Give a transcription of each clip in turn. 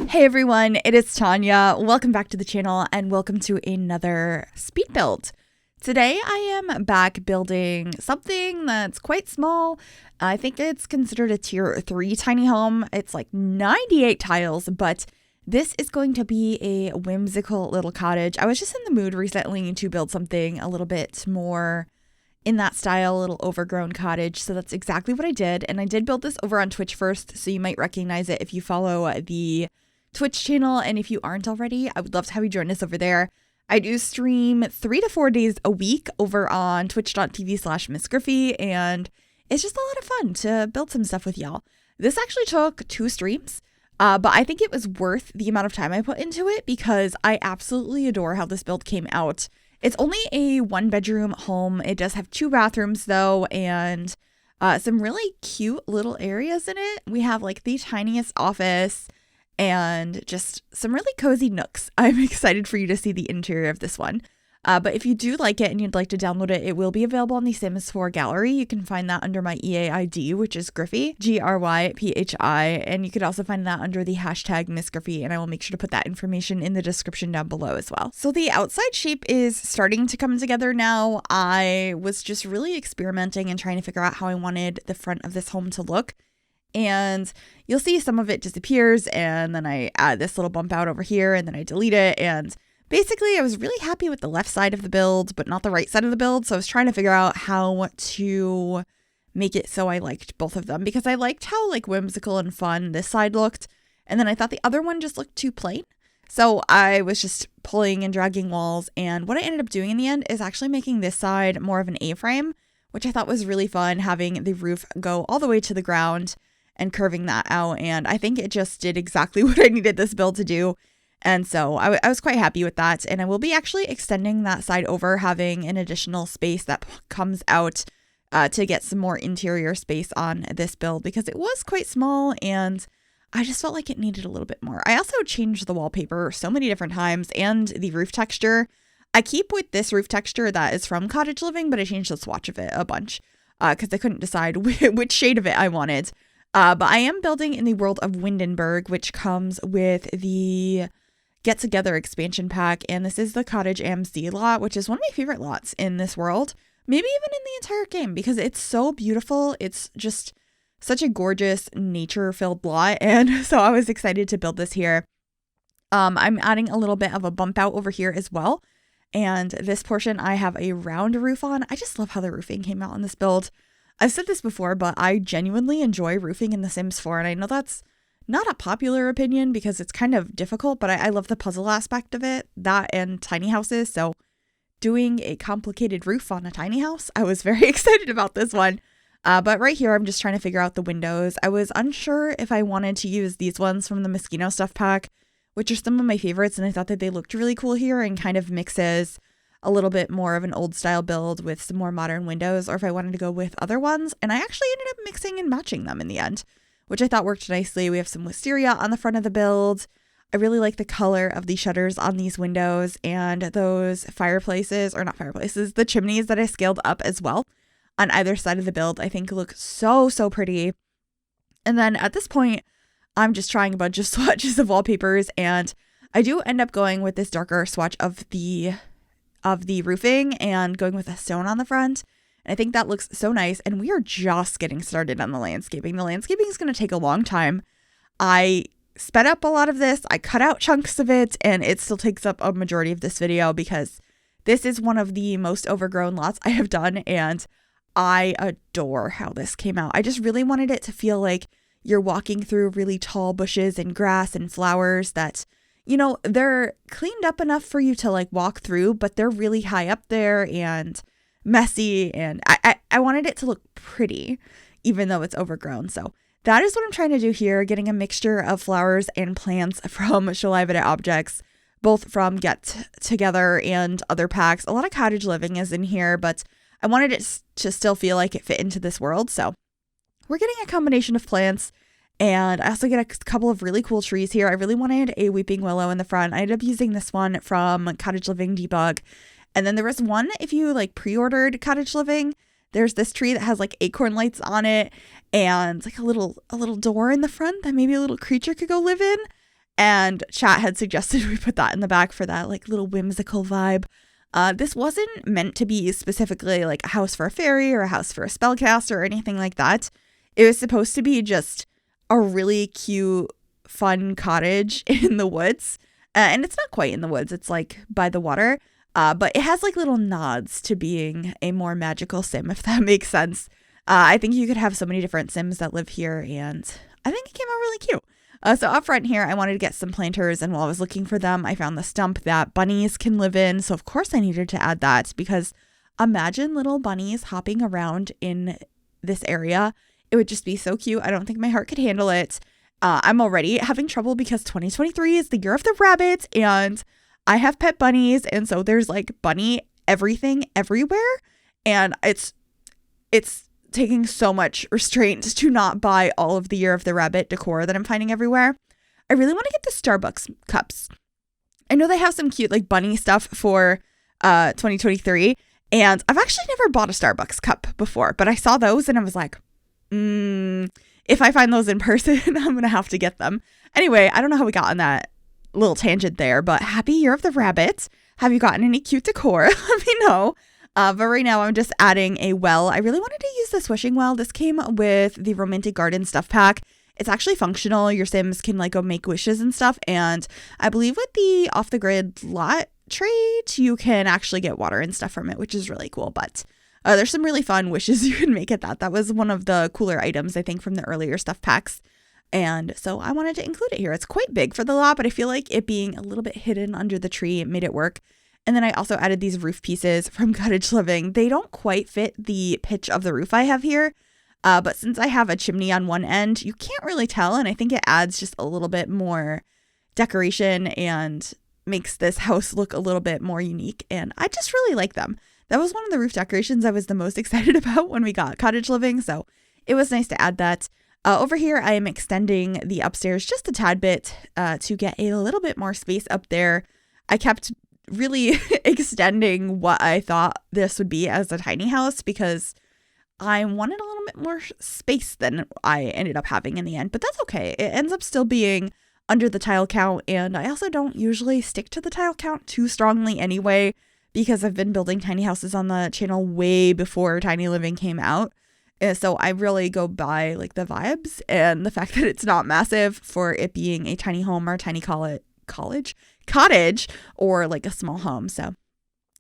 Hey everyone, it is Tanya. Welcome back to the channel and welcome to another speed build. Today I am back building something that's quite small. I think it's considered a tier 3 tiny home. It's like 98 tiles, but this is going to be a whimsical little cottage. I was just in the mood recently to build something a little bit more in that style, a little overgrown cottage. So that's exactly what I did. And I did build this over on Twitch first, so you might recognize it if you follow the Twitch channel. And if you aren't already, I would love to have you join us over there. I do stream 3 to 4 days a week over on twitch.tv/Miss Gryphi, and it's just a lot of fun to build some stuff with y'all. This actually took 2 streams, but I think it was worth the amount of time I put into it because I absolutely adore how this build came out. It's only a 1-bedroom home. It does have 2 bathrooms though, and some really cute little areas in it. We have like the tiniest office and just some really cozy nooks. I'm excited for you to see the interior of this one. But if you do like it and you'd like to download it, it will be available on the Sims 4 gallery. You can find that under my EA ID, which is Gryphi, Gryphi, and you could also find that under the hashtag Miss Gryphi, and I will make sure to put that information in the description down below as well. So the outside shape is starting to come together now. I was just really experimenting and trying to figure out how I wanted the front of this home to look. And you'll see some of it disappears, and then I add this little bump out over here, and then I delete it. And basically I was really happy with the left side of the build, but not the right side of the build. So I was trying to figure out how to make it so I liked both of them, because I liked how like whimsical and fun this side looked. And then I thought the other one just looked too plain. So I was just pulling and dragging walls. And what I ended up doing in the end is actually making this side more of an A-frame, which I thought was really fun, having the roof go all the way to the ground and curving that out. And I think it just did exactly what I needed this build to do. And so I was quite happy with that. And I will be actually extending that side over, having an additional space that comes out to get some more interior space on this build, because it was quite small and I just felt like it needed a little bit more. I also changed the wallpaper so many different times and the roof texture. I keep with this roof texture that is from Cottage Living, but I changed the swatch of it a bunch because I couldn't decide which shade of it I wanted. But I am building in the world of Windenburg, which comes with the Get Together expansion pack. And this is the Cottage Am See lot, which is one of my favorite lots in this world, maybe even in the entire game, because it's so beautiful. It's just such a gorgeous nature-filled lot. And so I was excited to build this here. I'm adding a little bit of a bump out over here as well. And this portion I have a round roof on. I just love how the roofing came out on this build. I've said this before, but I genuinely enjoy roofing in The Sims 4, and I know that's not a popular opinion because it's kind of difficult, but I love the puzzle aspect of it, that and tiny houses. So doing a complicated roof on a tiny house, I was very excited about this one. But right here, I'm just trying to figure out the windows. I was unsure if I wanted to use these ones from the Mosquito Stuff pack, which are some of my favorites, and I thought that they looked really cool here and kind of mixes a little bit more of an old style build with some more modern windows, or if I wanted to go with other ones. And I actually ended up mixing and matching them in the end, which I thought worked nicely. We have some wisteria on the front of the build. I really like the color of the shutters on these windows, and those fireplaces, or not fireplaces, the chimneys that I scaled up as well on either side of the build, I think look so pretty. And then at this point, I'm just trying a bunch of swatches of wallpapers, and I do end up going with this darker swatch of the roofing and going with a stone on the front. And I think that looks so nice. And we are just getting started on the landscaping. The landscaping is going to take a long time. I sped up a lot of this. I cut out chunks of it, and it still takes up a majority of this video because this is one of the most overgrown lots I have done. And I adore how this came out. I just really wanted it to feel like you're walking through really tall bushes and grass and flowers that, you know, they're cleaned up enough for you to like walk through, but they're really high up there and messy. And I wanted it to look pretty, even though it's overgrown. So that is what I'm trying to do here, getting a mixture of flowers and plants from Show Live Edit Objects, both from Get Together and other packs. A lot of Cottage Living is in here, but I wanted it to still feel like it fit into this world. So we're getting a combination of plants. And I also get a couple of really cool trees here. I really wanted a weeping willow in the front. I ended up using this one from Cottage Living Debug. And then there was one, if you like pre-ordered Cottage Living, there's this tree that has like acorn lights on it and like a little door in the front that maybe a little creature could go live in. And chat had suggested we put that in the back for that like little whimsical vibe. This wasn't meant to be specifically like a house for a fairy or a house for a spellcaster or anything like that. It was supposed to be just a really cute, fun cottage in the woods. And it's not quite in the woods. It's like by the water. But it has like little nods to being a more magical sim, if that makes sense. I think you could have so many different sims that live here, and I think it came out really cute. So up front here, I wanted to get some planters, and while I was looking for them, I found the stump that bunnies can live in. So of course I needed to add that, because imagine little bunnies hopping around in this area. It would just be so cute. I don't think my heart could handle it. I'm already having trouble because 2023 is the year of the rabbit, and I have pet bunnies, and so there's like bunny everything everywhere, and it's taking so much restraint to not buy all of the Year of the Rabbit decor that I'm finding everywhere. I really want to get the Starbucks cups. I know they have some cute like bunny stuff for 2023, and I've actually never bought a Starbucks cup before, but I saw those and I was like, if I find those in person, I'm going to have to get them. Anyway, I don't know how we got on that little tangent there, but happy Year of the Rabbit. Have you gotten any cute decor? Let me know. But right now I'm just adding a well. I really wanted to use this wishing well. This came with the Romantic Garden stuff pack. It's actually functional. Your Sims can like go make wishes and stuff. And I believe with the off the grid lot trade, you can actually get water and stuff from it, which is really cool. But there's some really fun wishes you can make at that. That was one of the cooler items, I think, from the earlier stuff packs. And so I wanted to include it here. It's quite big for the lot, but I feel like it being a little bit hidden under the tree, it made it work. And then I also added these roof pieces from Cottage Living. They don't quite fit the pitch of the roof I have here. But since I have a chimney on one end, you can't really tell. And I think it adds just a little bit more decoration and makes this house look a little bit more unique. And I just really like them. That was one of the roof decorations I was the most excited about when we got Cottage Living. So it was nice to add that. Over here, I am extending the upstairs just a tad bit to get a little bit more space up there. I kept really extending what I thought this would be as a tiny house because I wanted a little bit more space than I ended up having in the end, but that's okay. It ends up still being under the tile count, and I also don't usually stick to the tile count too strongly anyway because I've been building tiny houses on the channel way before Tiny Living came out. So I really go by like the vibes and the fact that it's not massive for it being a tiny home or a tiny cottage or like a small home. So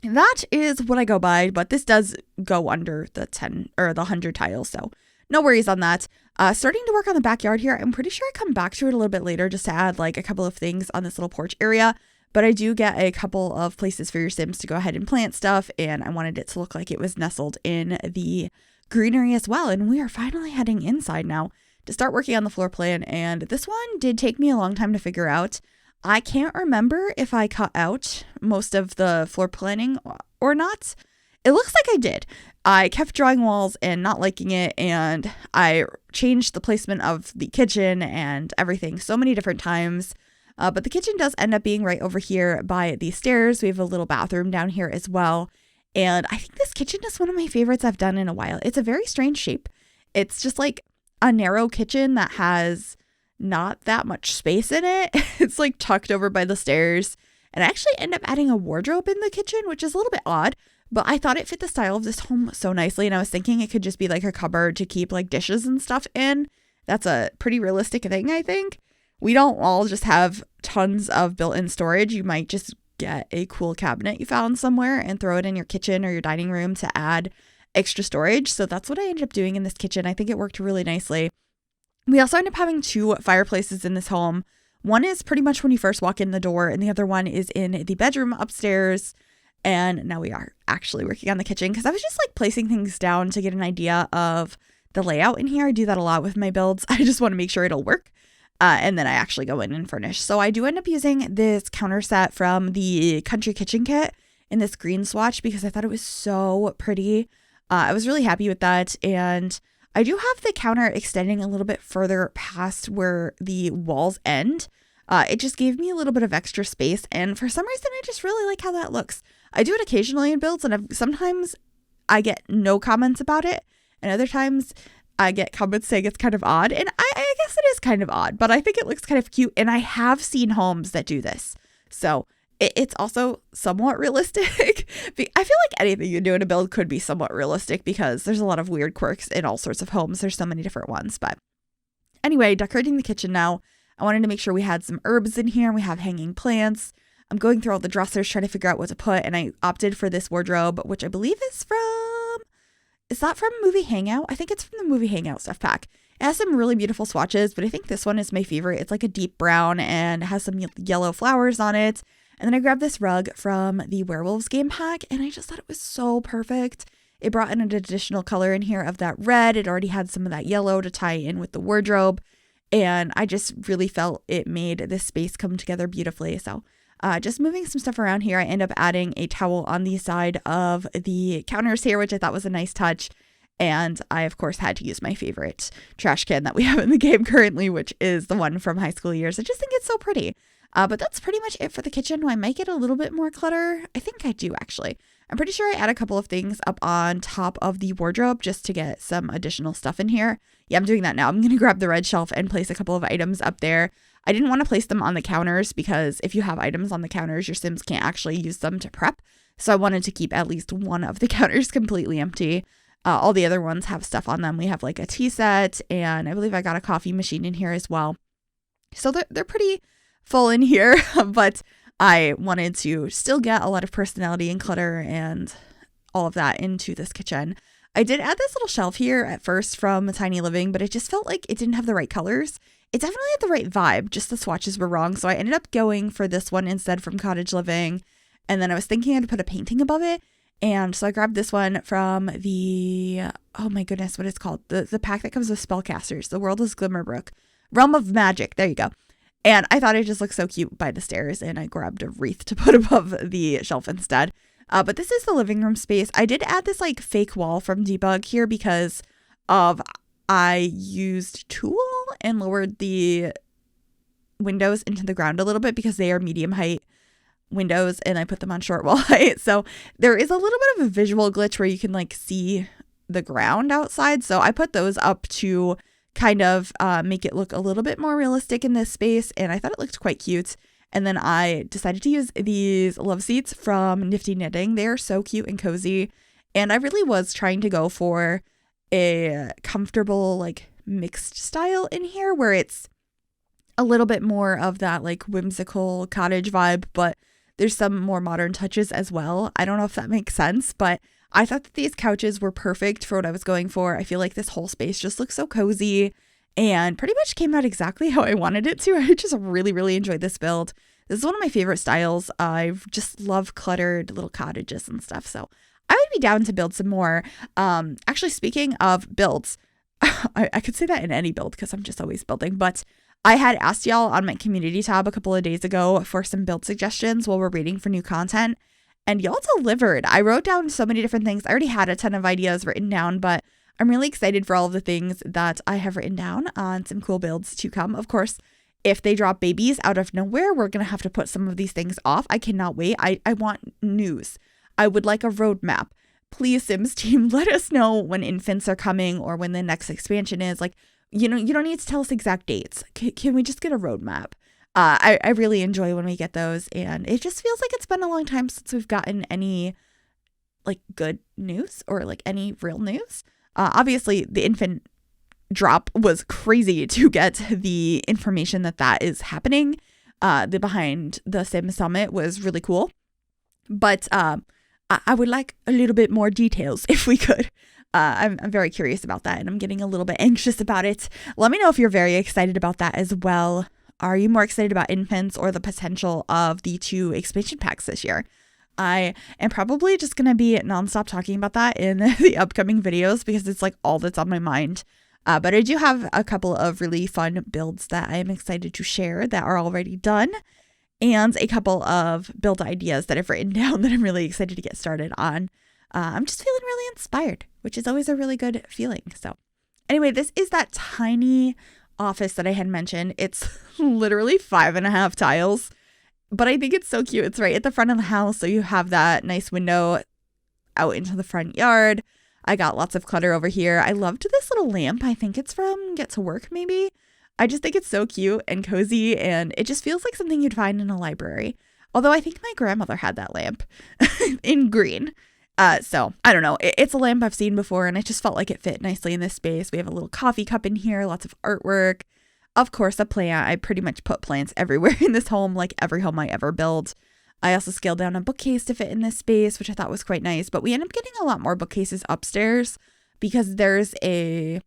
that is what I go by, but this does go under the 10 or the 100 tiles. So no worries on that. Starting to work on the backyard here. I'm pretty sure I come back to it a little bit later just to add like a couple of things on this little porch area, but I do get a couple of places for your Sims to go ahead and plant stuff. And I wanted it to look like it was nestled in the greenery as well. And we are finally heading inside now to start working on the floor plan. And this one did take me a long time to figure out. I can't remember if I cut out most of the floor planning or not. It looks like I did. I kept drawing walls and not liking it, and I changed the placement of the kitchen and everything so many different times. But the kitchen does end up being right over here by the stairs. We have a little bathroom down here as well. And I think this kitchen is one of my favorites I've done in a while. It's a very strange shape. It's just like a narrow kitchen that has not that much space in it. It's like tucked over by the stairs. And I actually end up adding a wardrobe in the kitchen, which is a little bit odd, but I thought it fit the style of this home so nicely. And I was thinking it could just be like a cupboard to keep like dishes and stuff in. That's a pretty realistic thing, I think. We don't all just have tons of built-in storage. You might just get a cool cabinet you found somewhere and throw it in your kitchen or your dining room to add extra storage. So that's what I ended up doing in this kitchen. I think it worked really nicely. We also end up having two fireplaces in this home. One is pretty much when you first walk in the door, and the other one is in the bedroom upstairs. And now we are actually working on the kitchen because I was just like placing things down to get an idea of the layout in here. I do that a lot with my builds. I just want to make sure it'll work. And then I actually go in and furnish. So I do end up using this counter set from the Country Kitchen Kit in this green swatch because I thought it was so pretty. I was really happy with that. And I do have the counter extending a little bit further past where the walls end. It just gave me a little bit of extra space. And for some reason, I just really like how that looks. I do it occasionally in builds, and sometimes I get no comments about it. And other times I get comments saying it's kind of odd. And I guess it is kind of odd, but I think it looks kind of cute. And I have seen homes that do this. So it's also somewhat realistic. I feel like anything you do in a build could be somewhat realistic because there's a lot of weird quirks in all sorts of homes. There's so many different ones. But anyway, decorating the kitchen now. I wanted to make sure we had some herbs in here. We have hanging plants. I'm going through all the dressers trying to figure out what to put. And I opted for this wardrobe, which I believe is that from Movie Hangout? I think it's from the Movie Hangout stuff pack. It has some really beautiful swatches, but I think this one is my favorite. It's like a deep brown and has some yellow flowers on it. And then I grabbed this rug from the Werewolves game pack, and I just thought it was so perfect. It brought in an additional color in here of that red. It already had some of that yellow to tie in with the wardrobe. And I just really felt it made this space come together beautifully. So just moving some stuff around here, I end up adding a towel on the side of the counters here, which I thought was a nice touch. And I, of course, had to use my favorite trash can that we have in the game currently, which is the one from high school years. I just think it's so pretty. But that's pretty much it for the kitchen. Do I make it a little bit more clutter? I think I do, actually. I'm pretty sure I add a couple of things up on top of the wardrobe just to get some additional stuff in here. Yeah, I'm doing that now. I'm going to grab the red shelf and place a couple of items up there. I didn't want to place them on the counters because if you have items on the counters, your Sims can't actually use them to prep. So I wanted to keep at least one of the counters completely empty. All the other ones have stuff on them. We have like a tea set, and I believe I got a coffee machine in here as well. So they're pretty full in here, but I wanted to still get a lot of personality and clutter and all of that into this kitchen. I did add this little shelf here at first from Tiny Living, but it just felt like it didn't have the right colors. It definitely had the right vibe, just the swatches were wrong. So I ended up going for this one instead from Cottage Living. And then I was thinking I'd put a painting above it. And so I grabbed this one from the, oh my goodness, what it's called? The pack that comes with spellcasters. The World is Glimmerbrook. Realm of Magic. There you go. And I thought it just looked so cute by the stairs, and I grabbed a wreath to put above the shelf instead. But this is the living room space. I did add this like fake wall from Debug here because of I used Tool and lowered the windows into the ground a little bit because they are medium height windows and I put them on short wall height. So there is a little bit of a visual glitch where you can like see the ground outside. So I put those up to kind of make it look a little bit more realistic in this space, and I thought it looked quite cute. And then I decided to use these love seats from Nifty Knitting. They are so cute and cozy, and I really was trying to go for a comfortable like mixed style in here where it's a little bit more of that like whimsical cottage vibe, but there's some more modern touches as well. I don't know if that makes sense, but I thought that these couches were perfect for what I was going for. I feel like this whole space just looks so cozy and pretty much came out exactly how I wanted it to. I just really, really enjoyed this build. This is one of my favorite styles. I just love cluttered little cottages and stuff. So I would be down to build some more. Actually, speaking of builds, I could say that in any build because I'm just always building, but I had asked y'all on my community tab a couple of days ago for some build suggestions while we're waiting for new content. And y'all delivered. I wrote down so many different things. I already had a ton of ideas written down, but I'm really excited for all of the things that I have written down on some cool builds to come. Of course, if they drop babies out of nowhere, we're going to have to put some of these things off. I cannot wait. I want news. I would like a roadmap. Please, Sims team, let us know when infants are coming or when the next expansion is. Like, you know, you don't need to tell us exact dates. Can we just get a roadmap? I really enjoy when we get those, and it just feels like it's been a long time since we've gotten any like good news or like any real news. Obviously, the infant drop was crazy to get the information that is happening. The behind the Sim Summit was really cool, but I would like a little bit more details if we could. I'm very curious about that, and I'm getting a little bit anxious about it. Let me know if you're very excited about that as well. Are you more excited about infants or the potential of the 2 expansion packs this year? I am probably just going to be nonstop talking about that in the upcoming videos because it's like all that's on my mind. But I do have a couple of really fun builds that I am excited to share that are already done, and a couple of build ideas that I've written down that I'm really excited to get started on. I'm just feeling really inspired, which is always a really good feeling. So anyway, this is that tiny office that I had mentioned. It's literally 5.5 tiles, but I think it's so cute. It's right at the front of the house, so you have that nice window out into the front yard. I got lots of clutter over here. I loved this little lamp. I think it's from Get to Work maybe. I just think it's so cute and cozy, and it just feels like something you'd find in a library. Although I think my grandmother had that lamp in green. So I don't know. It's a lamp I've seen before, and it just felt like it fit nicely in this space. We have a little coffee cup in here, lots of artwork. Of course, a plant. I pretty much put plants everywhere in this home, like every home I ever build. I also scaled down a bookcase to fit in this space, which I thought was quite nice. But we end up getting a lot more bookcases upstairs because there's a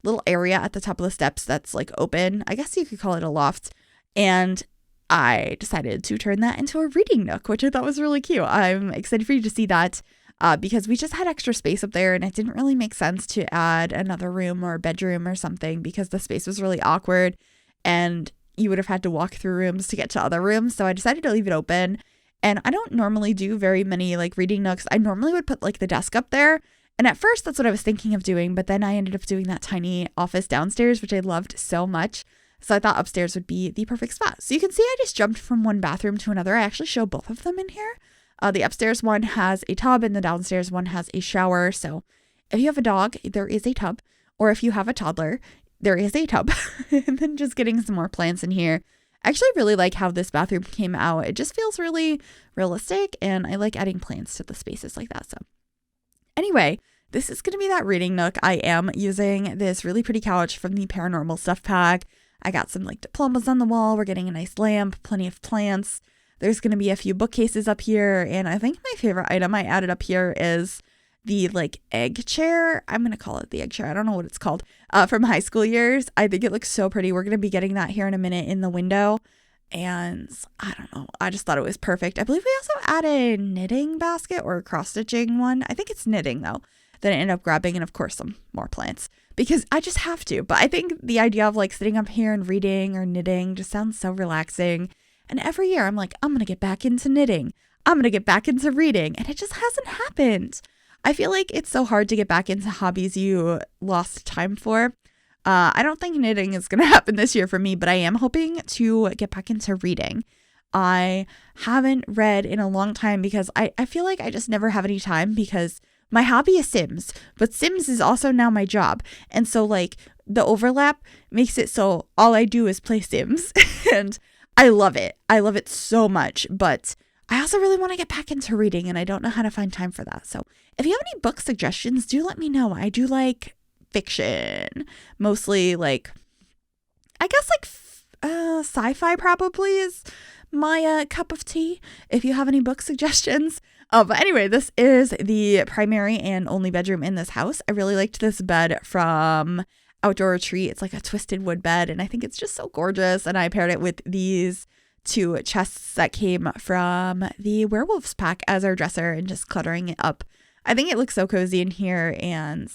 little area at the top of the steps that's like open. I guess you could call it a loft. And I decided to turn that into a reading nook, which I thought was really cute. I'm excited for you to see that because we just had extra space up there, and it didn't really make sense to add another room or a bedroom or something because the space was really awkward and you would have had to walk through rooms to get to other rooms. So I decided to leave it open. And I don't normally do very many like reading nooks. I normally would put like the desk up there. And at first that's what I was thinking of doing. But then I ended up doing that tiny office downstairs, which I loved so much. So I thought upstairs would be the perfect spot. So you can see I just jumped from one bathroom to another. I actually show both of them in here. The upstairs one has a tub and the downstairs one has a shower. So if you have a dog, there is a tub. Or if you have a toddler, there is a tub. And then just getting some more plants in here. I actually really like how this bathroom came out. It just feels really realistic, and I like adding plants to the spaces like that. So anyway, this is going to be that reading nook. I am using this really pretty couch from the Paranormal Stuff Pack. I got some like diplomas on the wall. We're getting a nice lamp, plenty of plants. There's going to be a few bookcases up here. And I think my favorite item I added up here is the like egg chair. I'm going to call it the egg chair. I don't know what it's called from high school years. I think it looks so pretty. We're going to be getting that here in a minute in the window. And I don't know. I just thought it was perfect. I believe we also added a knitting basket or a cross-stitching one. I think it's knitting though. That I ended up grabbing, and of course some more plants because I just have to. But I think the idea of like sitting up here and reading or knitting just sounds so relaxing. And every year I'm like, I'm going to get back into knitting. I'm going to get back into reading. And it just hasn't happened. I feel like it's so hard to get back into hobbies you lost time for. I don't think knitting is going to happen this year for me, but I am hoping to get back into reading. I haven't read in a long time because I feel like I just never have any time because my hobby is Sims, but Sims is also now my job. And so like the overlap makes it so all I do is play Sims and I love it. I love it so much, but I also really want to get back into reading and I don't know how to find time for that. So if you have any book suggestions, do let me know. I do like fiction, mostly like, I guess like sci-fi probably is my cup of tea. If you have any book suggestions. But anyway, this is the primary and only bedroom in this house. I really liked this bed from Outdoor Retreat. It's like a twisted wood bed and I think it's just so gorgeous. And I paired it with these two chests that came from the Werewolves pack as our dresser and just cluttering it up. I think it looks so cozy in here and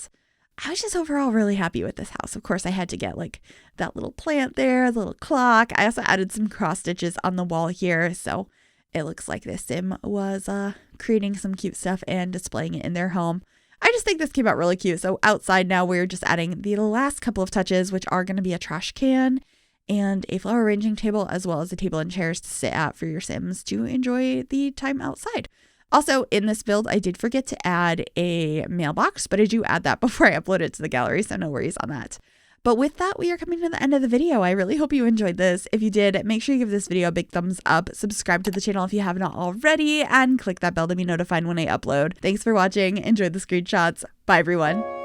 I was just overall really happy with this house. Of course, I had to get like that little plant there, the little clock. I also added some cross stitches on the wall here. So it looks like this sim was creating some cute stuff and displaying it in their home. I just think this came out really cute. So outside now, we're just adding the last couple of touches, which are going to be a trash can and a flower arranging table, as well as a table and chairs to sit at for your Sims to enjoy the time outside. Also, in this build, I did forget to add a mailbox, but I do add that before I upload it to the gallery, so no worries on that. But with that, we are coming to the end of the video. I really hope you enjoyed this. If you did, make sure you give this video a big thumbs up, subscribe to the channel if you have not already, and click that bell to be notified when I upload. Thanks for watching. Enjoy the screenshots. Bye, everyone.